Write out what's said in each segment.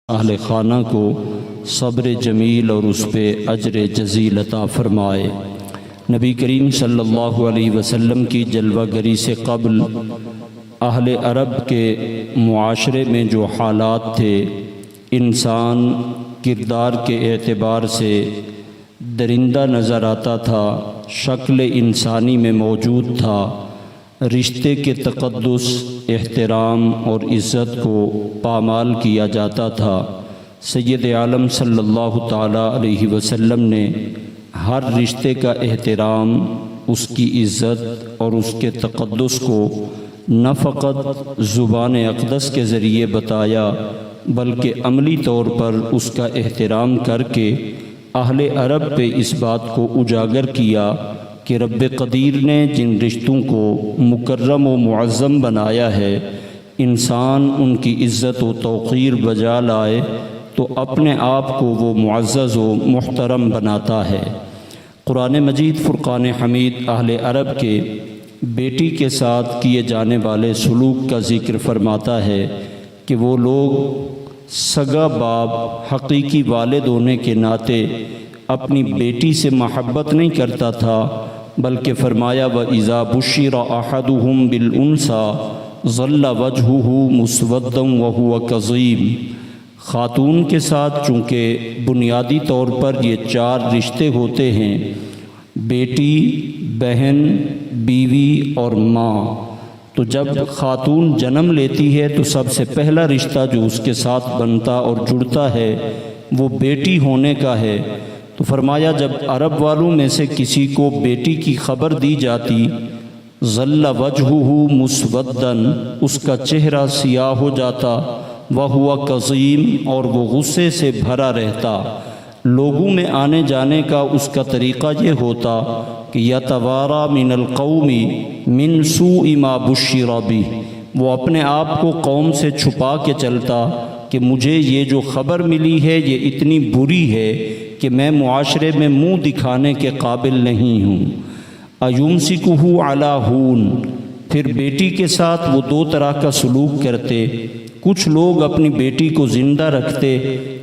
اہل خانہ کو صبر جمیل اور اس پہ اجر جزیل عطا فرمائے۔ نبی کریم صلی اللہ علیہ وسلم کی جلوہ گری سے قبل اہل عرب کے معاشرے میں جو حالات تھے، انسان کردار کے اعتبار سے درندہ نظر آتا تھا، شکل انسانی میں موجود تھا، رشتے کے تقدس، احترام اور عزت کو پامال کیا جاتا تھا۔ سید عالم صلی اللہ تعالیٰ علیہ وسلم نے ہر رشتے کا احترام، اس کی عزت اور اس کے تقدس کو نہ فقط زبان اقدس کے ذریعے بتایا بلکہ عملی طور پر اس کا احترام کر کے اہل عرب پہ اس بات کو اجاگر کیا کہ رب قدیر نے جن رشتوں کو مکرم و معظم بنایا ہے، انسان ان کی عزت و توقیر بجا لائے تو اپنے آپ کو وہ معزز و محترم بناتا ہے۔ قرآن مجید فرقان حمید اہل عرب کے بیٹی کے ساتھ کیے جانے والے سلوک کا ذکر فرماتا ہے کہ وہ لوگ سگا باپ، حقیقی والد ہونے کے ناطے اپنی بیٹی سے محبت نہیں کرتا تھا، بلکہ فرمایا وَإِذَا بُشِّرَ أَحَدُهُمْ بِالْأُنْثَىٰ ظَلَّ وَجْهُهُ مُسْوَدًّا وَهُوَ كَظِيمٌ۔ خاتون کے ساتھ چونکہ بنیادی طور پر یہ چار رشتے ہوتے ہیں، بیٹی، بہن، بیوی اور ماں، تو جب خاتون جنم لیتی ہے تو سب سے پہلا رشتہ جو اس کے ساتھ بنتا اور جڑتا ہے وہ بیٹی ہونے کا ہے۔ تو فرمایا جب عرب والوں میں سے کسی کو بیٹی کی خبر دی جاتی، ظل وجہہ مسودًا، اس کا چہرہ سیاہ ہو جاتا، وہو کظیم، اور وہ غصے سے بھرا رہتا۔ لوگوں میں آنے جانے کا اس کا طریقہ یہ ہوتا کہ یتوارا من القوم من سوء ما بشر بہ، وہ اپنے آپ کو قوم سے چھپا کے چلتا کہ مجھے یہ جو خبر ملی ہے یہ اتنی بری ہے کہ میں معاشرے میں منہ دکھانے کے قابل نہیں ہوں۔ ایمسکہ علی ہون، پھر بیٹی کے ساتھ وہ دو طرح کا سلوک کرتے۔ کچھ لوگ اپنی بیٹی کو زندہ رکھتے،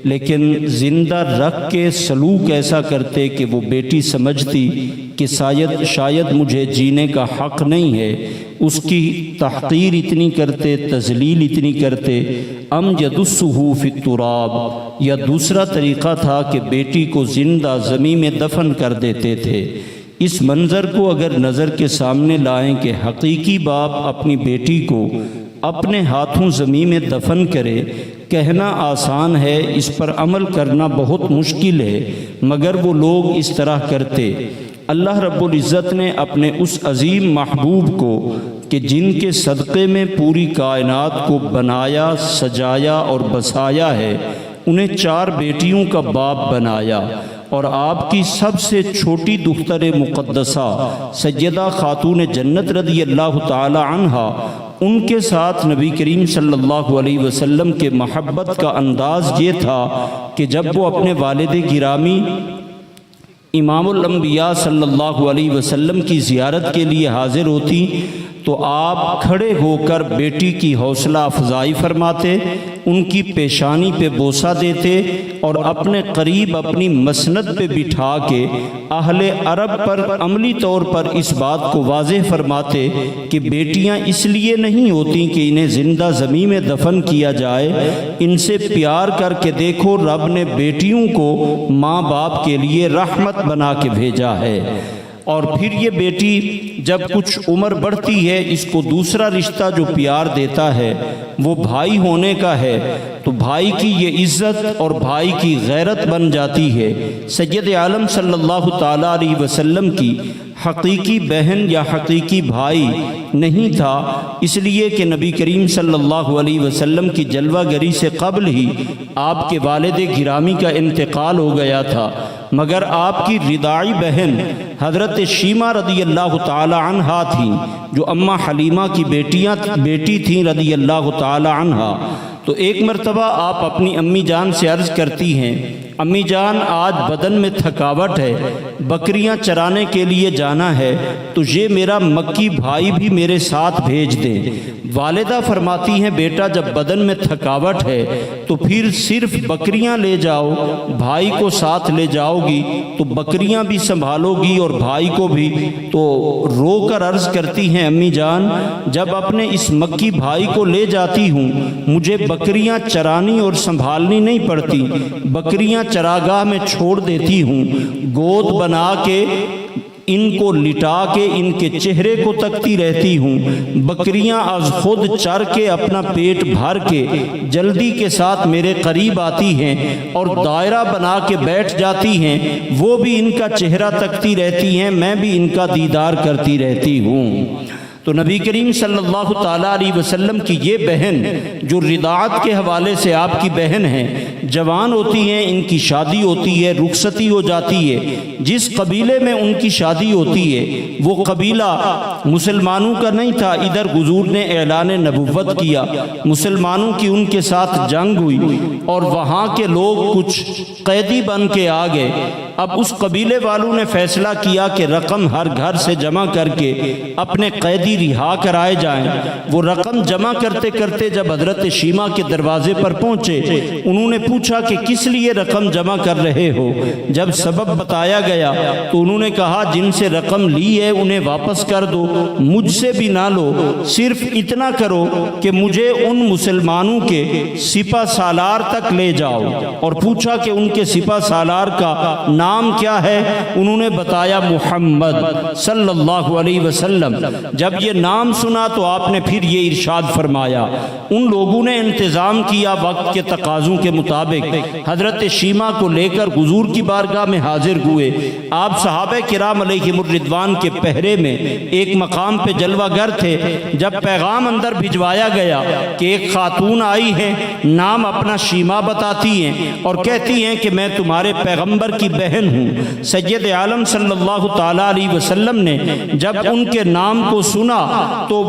لیکن زندہ رکھ کے سلوک ایسا کرتے کہ وہ بیٹی سمجھتی کہ شاید مجھے جینے کا حق نہیں ہے، اس کی تحقیر اتنی کرتے، تذلیل اتنی کرتے۔ ام یدسہ فی التراب، یا دوسرا طریقہ تھا کہ بیٹی کو زندہ زمین میں دفن کر دیتے تھے۔ اس منظر کو اگر نظر کے سامنے لائیں کہ حقیقی باپ اپنی بیٹی کو اپنے ہاتھوں زمین میں دفن کرے، کہنا آسان ہے، اس پر عمل کرنا بہت مشکل ہے، مگر وہ لوگ اس طرح کرتے۔ اللہ رب العزت نے اپنے اس عظیم محبوب کو کہ جن کے صدقے میں پوری کائنات کو بنایا، سجایا اور بسایا ہے، انہیں چار بیٹیوں کا باپ بنایا، اور آپ کی سب سے چھوٹی دختر مقدسہ سیدہ خاتون جنت رضی اللہ تعالی عنہا، ان کے ساتھ نبی کریم صلی اللہ علیہ وسلم کے محبت کا انداز یہ تھا کہ جب وہ اپنے والد گرامی امام الانبیاء صلی اللہ علیہ وسلم کی زیارت کے لیے حاضر ہوتی تو آپ کھڑے ہو کر بیٹی کی حوصلہ افزائی فرماتے، ان کی پیشانی پہ بوسہ دیتے اور اپنے قریب اپنی مسند پہ بٹھا کے اہل عرب پر عملی طور پر اس بات کو واضح فرماتے کہ بیٹیاں اس لیے نہیں ہوتی کہ انہیں زندہ زمین میں دفن کیا جائے، ان سے پیار کر کے دیکھو، رب نے بیٹیوں کو ماں باپ کے لیے رحمت بنا کے بھیجا ہے۔ اور پھر یہ بیٹی جب کچھ عمر بڑھتی ہے، اس کو دوسرا رشتہ جو پیار دیتا ہے وہ بھائی ہونے کا ہے، تو بھائی کی یہ عزت اور بھائی کی غیرت بن جاتی ہے۔ سید عالم صلی اللہ تعالیٰ علیہ وسلم کی حقیقی بہن یا حقیقی بھائی نہیں تھا، اس لیے کہ نبی کریم صلی اللہ علیہ وسلم کی جلوہ گری سے قبل ہی آپ کے والد گرامی کا انتقال ہو گیا تھا، مگر آپ کی رضاعی بہن حضرت شیمہ رضی اللہ تعالی عنہا تھیں، جو اماں حلیمہ کی بیٹی تھیں رضی اللہ تعالی عنہا۔ تو ایک مرتبہ آپ اپنی امی جان سے عرض کرتی ہیں امی جان آج بدن میں تھکاوٹ ہے، بکریاں چرانے کے لیے جانا ہے، تو یہ میرا مکی بھائی بھی میرے ساتھ بھیج دیں۔ والدہ فرماتی ہیں بیٹا جب بدن میں تھکاوٹ ہے تو پھر صرف بکریاں لے جاؤ، بھائی کو ساتھ لے جاؤ گی تو بکریاں بھی سنبھالو گی اور بھائی کو بھی۔ تو رو کر عرض کرتی ہیں امی جان جب اپنے اس مکی بھائی کو لے جاتی ہوں مجھے بکریاں چرانی اور سنبھالنی نہیں پڑتی، بکریاں چراگاہ میں چھوڑ دیتی ہوں، گود بنا کے ان کو لٹا کے ان کے چہرے کو تکتی رہتی ہوں، بکریاں از خود چر کے اپنا پیٹ بھر کے جلدی کے ساتھ میرے قریب آتی ہیں اور دائرہ بنا کے بیٹھ جاتی ہیں، وہ بھی ان کا چہرہ تکتی رہتی ہیں، میں بھی ان کا دیدار کرتی رہتی ہوں۔ تو نبی کریم صلی اللہ تعالیٰ علیہ وسلم کی یہ بہن جو رضاعت کے حوالے سے آپ کی بہن ہیں، جوان ہوتی ہیں، ان کی شادی ہوتی ہے، رخصتی ہو جاتی ہے، جس قبیلے میں ان کی شادی ہوتی ہے وہ قبیلہ مسلمانوں کا نہیں تھا، ادھر حضور نے اعلان نبوت کیا، مسلمانوں کی ان کے ساتھ جنگ ہوئی اور وہاں کے لوگ کچھ قیدی بن کے آ گئے۔ اب اس قبیلے والوں نے فیصلہ کیا کہ رقم ہر گھر سے جمع کر کے اپنے قیدی رہا کرائے جائیں۔ وہ رقم جمع کرتے کرتے جب حضرت شیما کے دروازے پر پہنچے انہوں نے پوچھا کہ کس لیے رقم جمع کر رہے ہو؟ جب سبب بتایا گیا تو انہوں نے کہا جن سے رقم لی ہے انہیں واپس کر دو، مجھ سے بھی نہ لو، صرف اتنا کرو کہ مجھے ان مسلمانوں کے سپہ سالار تک لے جاؤ۔ اور پوچھا کہ ان کے سپہ سالار کا نام کیا ہے؟ انہوں نے بتایا محمد صلی اللہ علیہ وسلم۔ جب یہ نام سنا تو آپ نے پھر یہ ارشاد فرمایا، ان لوگوں نے انتظام کیا وقت کے تقاضوں کے مطابق، حضرت شیما کو لے کر حضور کی بارگاہ میں حاضر ہوئے۔ آپ صحابہ کرام علیہم الرضوان کے پہرے میں ایک مقام پہ جلوہ گر تھے۔ جب پیغام اندر بھجوایا گیا کہ ایک خاتون آئی ہے، نام اپنا شیما بتاتی ہیں اور کہتی ہیں کہ میں تمہارے پیغمبر کی بہن ہوں، سید عالم صلی اللہ تعالیٰ علیہ وسلم نے جب ان کے نام کو سنا تو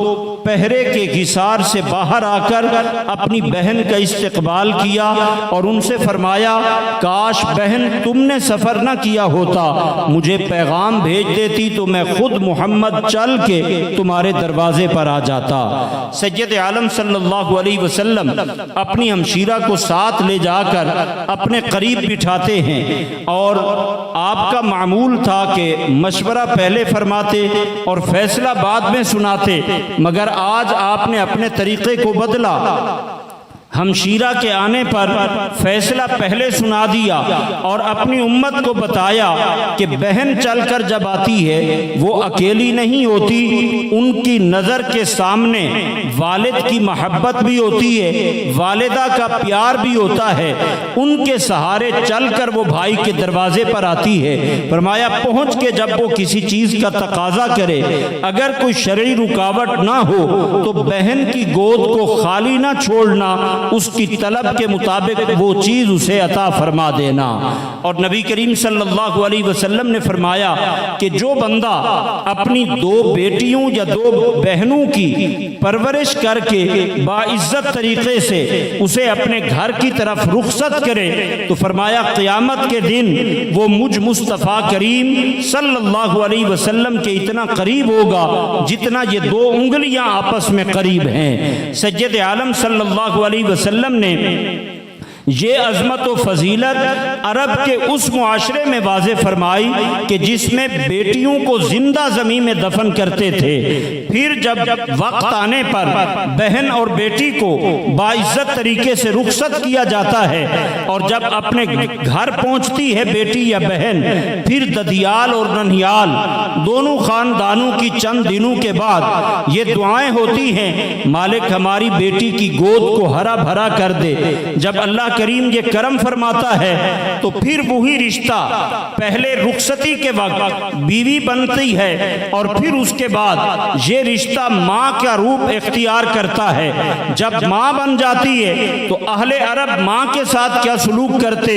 پہرے کے حصار سے باہر آ کر اپنی بہن کا استقبال کیا اور ان سے فرمایا کاش بہن تم نے سفر نہ کیا ہوتا، مجھے پیغام بھیج دیتی تو میں خود محمد چل کے تمہارے دروازے پر آ جاتا۔ سید عالم صلی اللہ علیہ وسلم اپنی ہمشیرہ کو ساتھ لے جا کر اپنے قریب بٹھاتے ہیں اور آپ کا معمول تھا کہ مشورہ پہلے فرماتے اور فیصلہ بعد میں سناتے، مگر آج آپ نے اپنے طریقے کو بدلا، ہمشیرہ کے آنے پر فیصلہ پہلے سنا دیا اور اپنی امت کو بتایا کہ بہن چل کر جب آتی ہے وہ اکیلی نہیں ہوتی، ان کی نظر کے سامنے والد کی محبت بھی ہوتی ہے، والدہ کا پیار بھی ہوتا ہے، ان کے سہارے چل کر وہ بھائی کے دروازے پر آتی ہے۔ فرمایا پہنچ کے جب وہ کسی چیز کا تقاضا کرے، اگر کوئی شرعی رکاوٹ نہ ہو تو بہن کی گود کو خالی نہ چھوڑنا، اس کی طلب کے مطابق وہ چیز اسے عطا فرما دینا۔ اور نبی کریم صلی اللہ علیہ وسلم نے فرمایا کہ جو بندہ اپنی دو بیٹیوں یا دو بہنوں کی پرورش کر کے باعزت طریقے سے اسے اپنے گھر کی طرف رخصت کرے تو فرمایا قیامت کے دن وہ مجھ مصطفیٰ کریم صلی اللہ علیہ وسلم کے اتنا قریب ہوگا جتنا یہ دو انگلیاں آپس میں قریب ہیں۔ سید عالم صلی اللہ علیہ وسلم نے یہ عظمت و فضیلت عرب کے اس معاشرے میں واضح فرمائی کہ جس میں بیٹیوں کو زندہ زمین میں دفن کرتے تھے، پھر جب وقت آنے پر بہن اور بیٹی کو باعزت طریقے سے رخصت کیا جاتا ہے اور جب اپنے گھر پہنچتی ہے بیٹی یا بہن، پھر ددیال اور ننھیال دونوں خاندانوں کی چند دنوں کے بعد یہ دعائیں ہوتی ہیں مالک ہماری بیٹی کی گود کو ہرا بھرا کر دے۔ جب اللہ کریم یہ کرم فرماتا ہے تو پھر وہی رشتہ پہلے رخصتی کے وقت بیوی بنتی ہے اور پھر اس کے بعد یہ رشتہ ماں کا روپ اختیار کرتا ہے۔ جب ماں بن جاتی ہے تو اہل عرب ماں کے ساتھ کیا سلوک کرتے،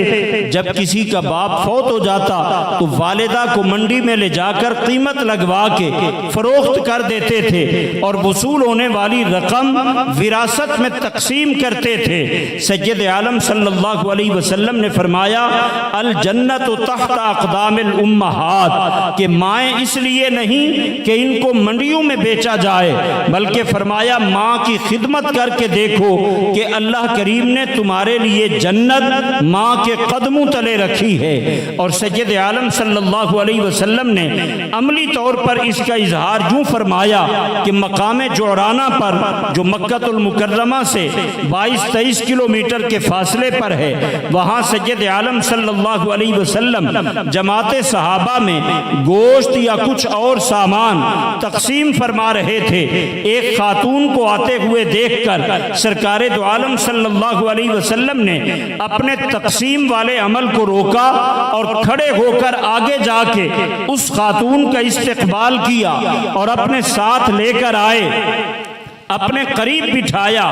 جب کسی کا باپ فوت ہو جاتا تو والدہ کو منڈی میں لے جا کر قیمت لگوا کے فروخت کر دیتے تھے اور وصول ہونے والی رقم وراثت میں تقسیم کرتے تھے۔ سید عالم صلی اللہ علیہ وسلم نے فرمایا الجنت تحت اقدام الامہات، کہ مائیں اس لیے نہیں کہ ان کو منڈیوں میں بیچا جائے، بلکہ فرمایا ماں کی خدمت کر کے دیکھو کہ اللہ کریم نے تمہارے لیے جنت ماں کے قدموں تلے رکھی ہے۔ اور سید عالم صلی اللہ علیہ وسلم نے عملی طور پر اس کا اظہار یوں فرمایا کہ مقام جعرانہ پر جو مکہ المکرمہ سے 22-23 کلومیٹر کے فاصلے پر ہے، وہاں سید عالم صلی اللہ علیہ وسلم جماعت صحابہ میں گوشت یا کچھ اور سامان تقسیم فرما رہے تھے۔ ایک خاتون کو آتے ہوئے دیکھ کر سرکار دو عالم صلی اللہ علیہ وسلم نے اپنے تقسیم والے عمل کو روکا اور کھڑے ہو کر آگے جا کے اس خاتون کا استقبال کیا اور اپنے ساتھ لے کر آئے، اپنے قریب بٹھایا۔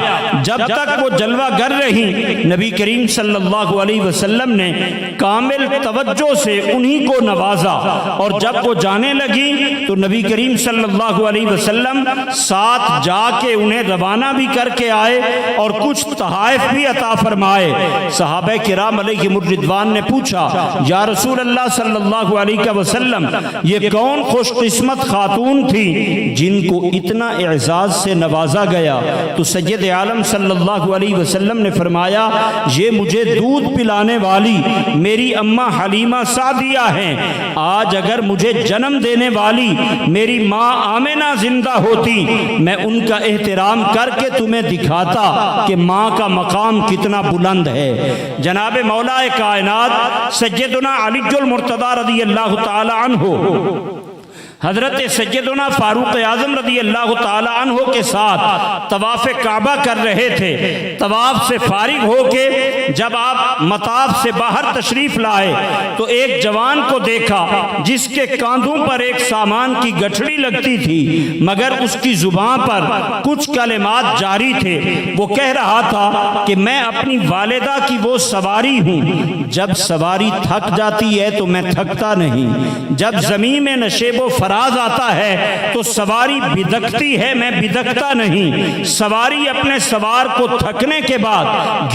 جب تک وہ جلوہ گر رہی، نبی کریم صلی اللہ علیہ وسلم نے کامل توجہ سے انہی کو نوازا، اور جب وہ جانے لگی تو نبی کریم صلی اللہ علیہ وسلم ساتھ جا کے انہیں روانہ بھی کر کے آئے اور کچھ تحائف بھی عطا فرمائے۔ صحابہ کرام علیہم الرضوان نے پوچھا یا رسول اللہ صلی اللہ علیہ وسلم، یہ کون خوش قسمت خاتون تھی جن کو اتنا اعزاز سے نوازا گیا؟ تو سید عالم صلی اللہ علیہ وسلم نے فرمایا یہ مجھے دودھ پلانے والی میری اماں حلیمہ سعدیہ ہیں۔ آج اگر مجھے جنم دینے والی میری ماں آمنہ زندہ ہوتی، میں ان کا احترام کر کے تمہیں دکھاتا کہ ماں کا مقام کتنا بلند ہے۔ جناب مولا کائنات سیدنا علی المرتضی رضی اللہ تعالی عنہ حضرت سیدنا فاروق اعظم رضی اللہ تعالی عنہ کے ساتھ طواف کعبہ کر رہے تھے۔ طواف سے فارغ ہو کے جب آپ مطاف سے باہر تشریف لائے تو ایک جوان کو دیکھا جس کے کاندھوں پر ایک سامان کی گٹھڑی لگتی تھی، مگر اس کی زبان پر کچھ کلمات جاری تھے۔ وہ کہہ رہا تھا کہ میں اپنی والدہ کی وہ سواری ہوں، جب سواری تھک جاتی ہے تو میں تھکتا نہیں، جب زمین میں نشیب و فراز آتا ہے تو سواری بدکتی ہے، میں بدکتا نہیں۔ سواری اپنے سوار کو تھکنے کے بعد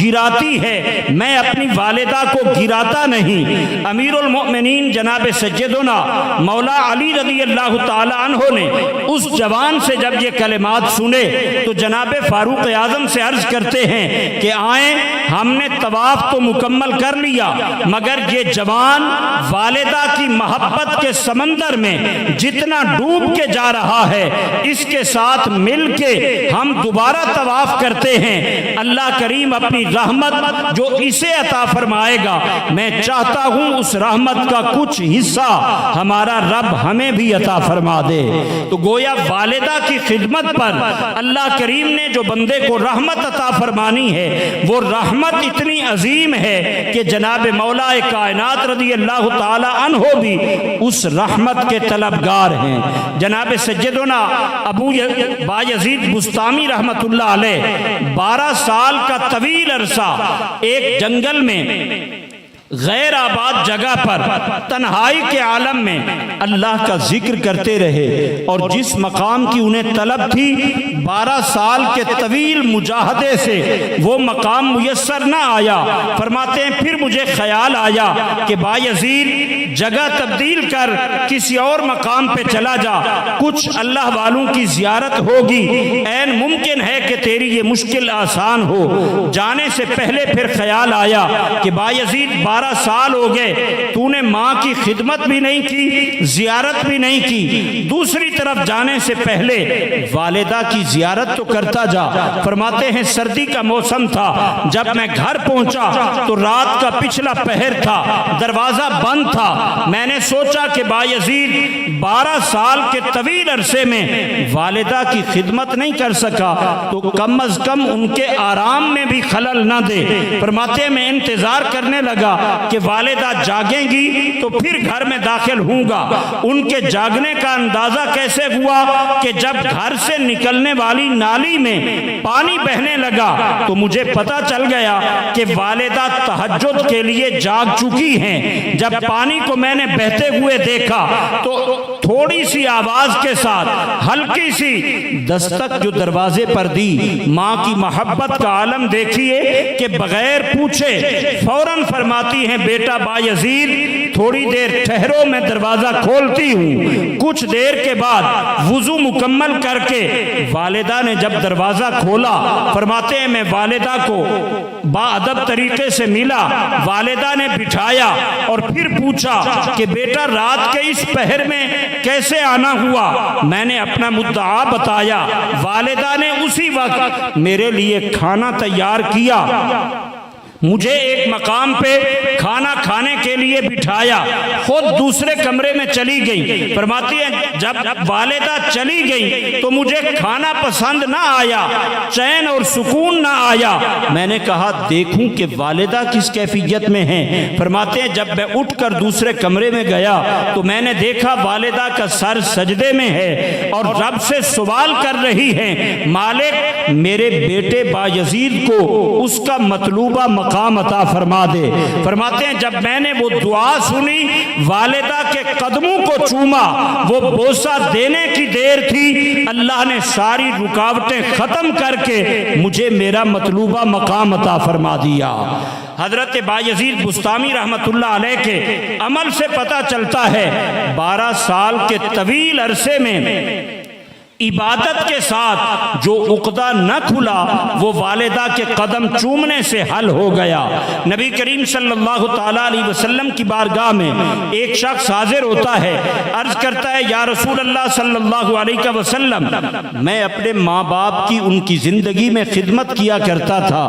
گراتی ہے، میں اپنی والدہ کو گراتا نہیں۔ امیر المؤمنین جناب سیدنا مولا علی رضی اللہ تعالی عنہ نے اس جوان سے جب یہ کلمات سنے تو جناب فاروق اعظم سے عرض کرتے ہیں کہ آئیں، ہم نے طواف تو مکمل کر لیا، مگر یہ جوان والدہ کی محبت کے سمندر میں جتنا ڈوب کے جا رہا ہے، اس کے ساتھ مل کے ہم دوبارہ طواف کرتے ہیں۔ اللہ کریم اپنی رحمت جو اسے عطا فرمائے گا، میں چاہتا ہوں اس رحمت کا کچھ حصہ ہمارا رب ہمیں بھی عطا فرما دے۔ تو گویا والدہ کی خدمت پر اللہ کریم نے جو بندے کو رحمت عطا فرمانی ہے، وہ رحمت اتنی عظیم ہے کہ جناب مولا کائنات رضی اللہ تعالی عنہ بھی اس رحمت کے طلبگار ہیں۔ جناب سیدنا ابو بایزید بستامی رحمت اللہ علیہ 12 سال کا طویل عرصہ ایک جنگل میں غیر آباد جگہ پر تنہائی کے عالم میں اللہ کا ذکر کرتے رہے، اور جس مقام کی انہیں طلب تھی 12 سال کے طویل مجاہدے سے وہ مقام میسر نہ آیا۔ فرماتے ہیں پھر مجھے خیال آیا کہ بایزید جگہ تبدیل کر کسی اور مقام پہ چلا جا، کچھ اللہ والوں کی زیارت ہوگی، عین ممکن ہے کہ تیری یہ مشکل آسان ہو۔ جانے سے پہلے پھر خیال آیا کہ بایزید 12 سال ہو گئے، تو نے ماں کی خدمت بھی نہیں کی، زیارت بھی نہیں کی، دوسری طرف جانے سے پہلے والدہ کی زیارت تو کرتا جا۔ فرماتے ہیں سردی کا موسم تھا، جب میں گھر پہنچا تو رات کا پچھلا پہر تھا، دروازہ بند تھا۔ میں نے سوچا کہ بایزید 12 سال کے طویل عرصے میں والدہ کی خدمت نہیں کر سکا، تو کم از کم ان کے آرام میں بھی خلل نہ دے۔ فرماتے ہیں میں انتظار کرنے لگا، کہ والدہ جاگیں گی تو پھر گھر میں داخل ہوں گا۔ ان کے جاگنے کا اندازہ کیسے ہوا کہ جب گھر سے نکلنے والی نالی میں پانی بہنے لگا تو مجھے پتا چل گیا کہ والدہ تہجد کے لیے جاگ چکی ہیں۔ جب پانی کو میں نے بہتے ہوئے دیکھا تو تھوڑی سی آواز کے ساتھ ہلکی سی دستک جو دروازے پر دی، ماں کی محبت کا عالم دیکھیے کہ بغیر پوچھے فوراً فرماتی ہیں بیٹا بایزید تھوڑی دیر ٹھہرو میں دروازہ کھولتی ہوں۔ کچھ دیر کے بعد وضو مکمل کر کے والدہ نے جب دروازہ کھولا، فرماتے ہیں میں والدہ کو باادب طریقے سے ملا، والدہ نے بٹھایا اور پھر پوچھا کہ بیٹا رات کے اس پہر میں کیسے آنا ہوا؟ میں نے اپنا مدعا بتایا، والدہ نے اسی وقت میرے لیے کھانا تیار کیا، مجھے ایک مقام پہ کھانا کھانے کے لیے بٹھایا، خود دوسرے کمرے میں چلی گئی۔ فرماتی ہے جب والدہ چلی گئی تو مجھے کھانا پسند نہ آیا، چین اور سکون نہ آیا۔ میں نے کہا دیکھوں کہ والدہ کس کیفیت میں ہیں۔ فرماتے ہیں جب میں اٹھ کر دوسرے کمرے میں گیا تو میں نے دیکھا والدہ کا سر سجدے میں ہے اور رب سے سوال کر رہی ہیں، مالک میرے بیٹے بایزید کو اس کا مطلوبہ مقام عطا فرما دے۔ فرماتے ہیں جب میں نے وہ دعا سنی، والدہ کے قدموں کو چوما، وہ بوسہ دینے کی دیر تھی، اللہ نے ساری رکاوٹیں ختم کر کے مجھے میرا مطلوبہ مقام عطا فرما دیا۔ حضرت بایزید بسطامی رحمت اللہ علیہ کے عمل سے پتہ چلتا ہے 12 سال کے طویل عرصے میں عبادت کے ساتھ جو عقدہ نہ کھلا وہ والدہ کے قدم چومنے سے حل ہو گیا۔ نبی کریم صلی اللہ تعالیٰ علیہ وسلم کی بارگاہ میں ایک شخص حاضر ہوتا ہے، عرض کرتا ہے یا رسول اللہ صلی اللہ علیہ وسلم میں اپنے ماں باپ کی ان کی زندگی میں خدمت کیا کرتا تھا،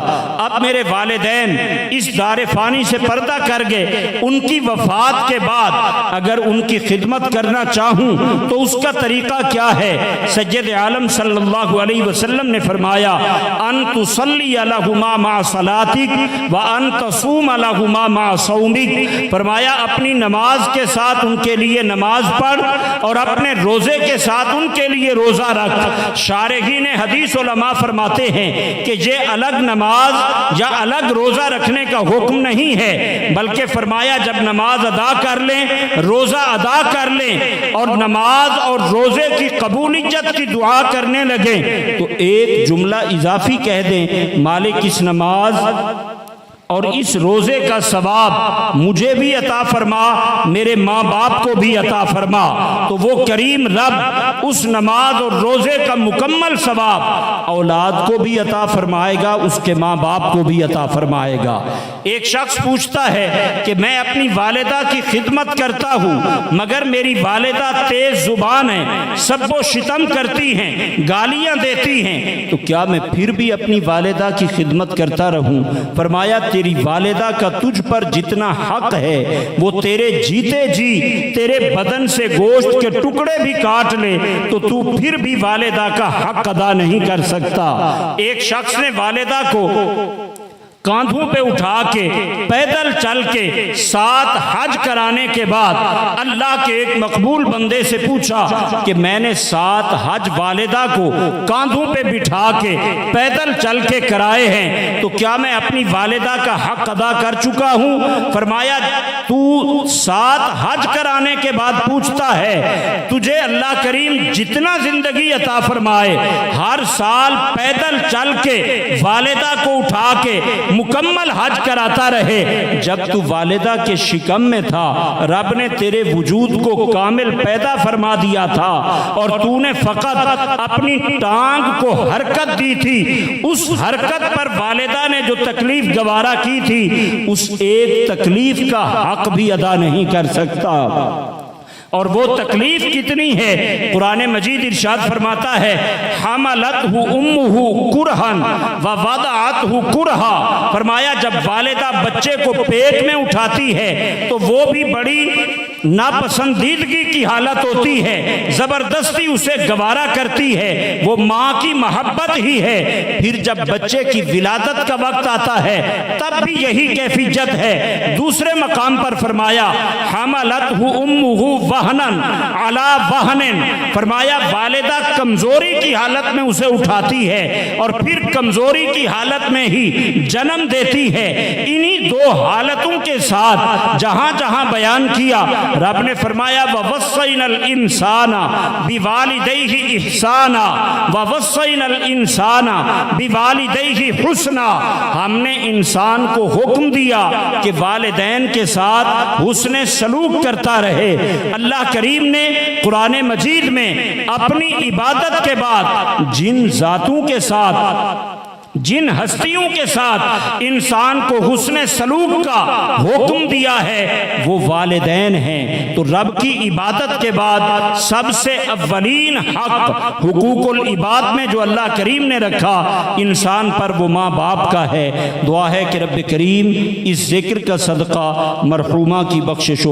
اب میرے والدین اس دار فانی سے پردہ کر گئے، ان کی وفات کے بعد اگر ان کی خدمت کرنا چاہوں تو اس کا طریقہ کیا ہے؟ سید عالم صلی اللہ علیہ وسلم نے فرمایا ان تصلی علیہما مع صلاتک وان تصوم علیہما مع صومک، فرمایا اپنی نماز کے ساتھ ان کے لیے نماز پڑھ اور اپنے روزے کے ساتھ ان کے لیے روزہ رکھ۔ شارحین حدیث علماء فرماتے ہیں کہ یہ الگ نماز یا الگ روزہ رکھنے کا حکم نہیں ہے، بلکہ فرمایا جب نماز ادا کر لیں، روزہ ادا کر لیں اور نماز اور روزے کی قبولیت کی دعا کرنے لگیں تو ایک جملہ اضافی کہہ دیں، مالک اس نماز اور اس روزے کا ثواب مجھے بھی عطا فرما، میرے ماں باپ کو بھی عطا فرما، تو وہ کریم رب اس نماز اور روزے کا مکمل ثواب اولاد کو بھی عطا فرمائے گا، اس کے ماں باپ کو بھی عطا فرمائے گا۔ ایک شخص پوچھتا ہے کہ میں اپنی والدہ کی خدمت کرتا ہوں مگر میری والدہ تیز زبان ہے، سب و شتم کرتی ہیں، گالیاں دیتی ہیں، تو کیا میں پھر بھی اپنی والدہ کی خدمت کرتا رہوں؟ فرمایا تیری والدہ کا تجھ پر جتنا حق ہے وہ تیرے جیتے جی تیرے بدن سے گوشت کے ٹکڑے بھی کاٹ لے تو تو پھر بھی والدہ کا حق ادا نہیں کر سکتا۔ ایک شخص نے والدہ کو کاندھوں پہ اٹھا کے پیدل چل کے 7 حج کرانے کے بعد اللہ کے ایک مقبول بندے سے پوچھا کہ میں نے 7 حج والدہ کو کاندھوں پہ بٹھا کے پیدل چل کے کرائے ہیں تو کیا میں اپنی والدہ کا حق ادا کر چکا ہوں؟ فرمایا تو 7 حج کرانے کے بعد پوچھتا ہے، تجھے اللہ کریم جتنا زندگی عطا فرمائے ہر سال پیدل چل کے والدہ کو اٹھا کے مکمل حج کراتا رہے۔ جب تو والدہ کے شکم میں تھا رب نے تیرے وجود کو کامل پیدا فرما دیا تھا اور تو نے فقط اپنی ٹانگ کو حرکت دی تھی، اس حرکت پر والدہ نے جو تکلیف گوارا کی تھی اس ایک تکلیف کا حق بھی ادا نہیں کر سکتا۔ اور وہ تکلیف کتنی ہے، قرآن مجید ارشاد فرماتا ہے حملتہ امہ کرہن ووضعتہ کرہا، فرمایا جب والدہ بچے کو پیٹ میں اٹھاتی ہے تو وہ بھی بڑی ناپسندیدگی کی حالت ہوتی ہے، زبردستی اسے گوارا کرتی ہے، وہ ماں کی محبت ہی ہے۔ پھر جب بچے کی ولادت کا وقت آتا ہے تب بھی یہی کیفیت ہے۔ دوسرے مقام پر فرمایا حملتہ امہ وہنن علی وہن، فرمایا والدہ کمزوری کی حالت میں اسے اٹھاتی ہے اور پھر کمزوری کی حالت میں ہی جنم دیتی ہے۔ انہی دو حالتوں کے ساتھ جہاں جہاں بیان کیا، رب نے فرمایا وَوَصَّيْنَا الْإِنسَانَ بِوَالِدَيْهِ إِحْسَانًا وَوَصَّيْنَا الْإِنسَانَ بِوَالِدَيْهِ حُسْنًا، ہم نے انسان کو حکم دیا کہ والدین کے ساتھ حسن سلوک کرتا رہے۔ اللہ کریم نے قرآن مجید میں اپنی عبادت کے بعد جن ذاتوں کے ساتھ، جن ہستیوں کے ساتھ انسان کو حسن سلوک کا حکم دیا ہے وہ والدین ہیں۔ تو رب کی عبادت کے بعد سب سے اولین حق حقوق العباد میں جو اللہ کریم نے رکھا انسان پر وہ ماں باپ کا ہے۔ دعا ہے کہ رب کریم اس ذکر کا صدقہ مرحومہ کی بخشش